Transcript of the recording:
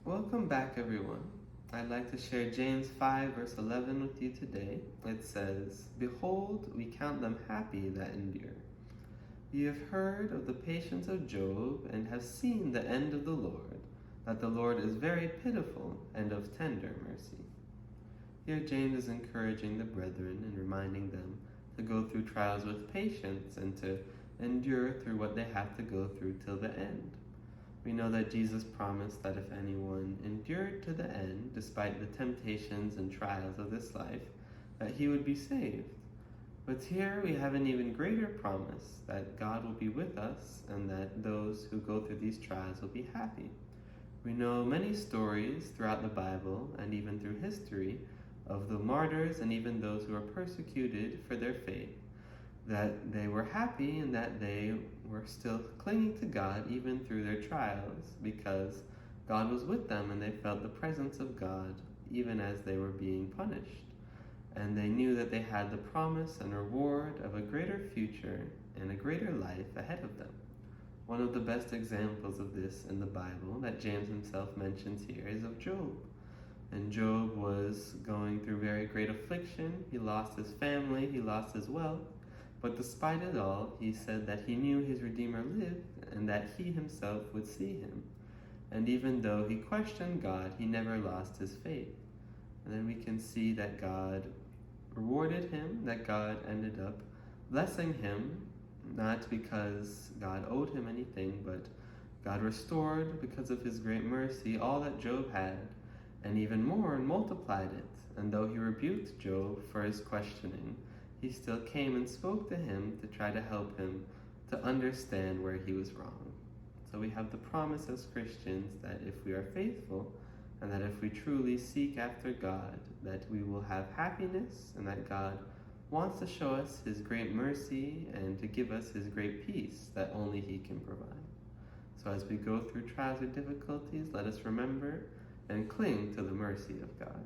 Welcome back, everyone. I'd like to share James 5 verse 11 with you today. It says, "Behold, we count them happy that endure. You have heard of the patience of Job and have seen the end of the Lord, that the Lord is very pitiful and of tender mercy." Here James is encouraging the brethren and reminding them to go through trials with patience and to endure through what they have to go through till the end. We know that Jesus promised that if anyone endured to the end, despite the temptations and trials of this life, that he would be saved. But here we have an even greater promise that God will be with us and that those who go through these trials will be happy. We know many stories throughout the Bible and even through history of the martyrs and even those who were persecuted for their faith, that they were happy and that they were still clinging to God even through their trials because God was with them and they felt the presence of God even as they were being punished. And they knew that they had the promise and reward of a greater future and a greater life ahead of them. One of the best examples of this in the Bible that James himself mentions here is of Job. And Job was going through very great affliction. He lost his family, he lost his wealth. But despite it all, he said that he knew his Redeemer lived and that he himself would see him. And even though he questioned God, he never lost his faith. And then we can see that God rewarded him, that God ended up blessing him, not because God owed him anything, but God restored, because of his great mercy, all that Job had, and even more, and multiplied it. And though he rebuked Job for his questioning, he still came and spoke to him to try to help him to understand where he was wrong. So we have the promise as Christians that if we are faithful and that if we truly seek after God, that we will have happiness and that God wants to show us his great mercy and to give us his great peace that only he can provide. So as we go through trials or difficulties, let us remember and cling to the mercy of God.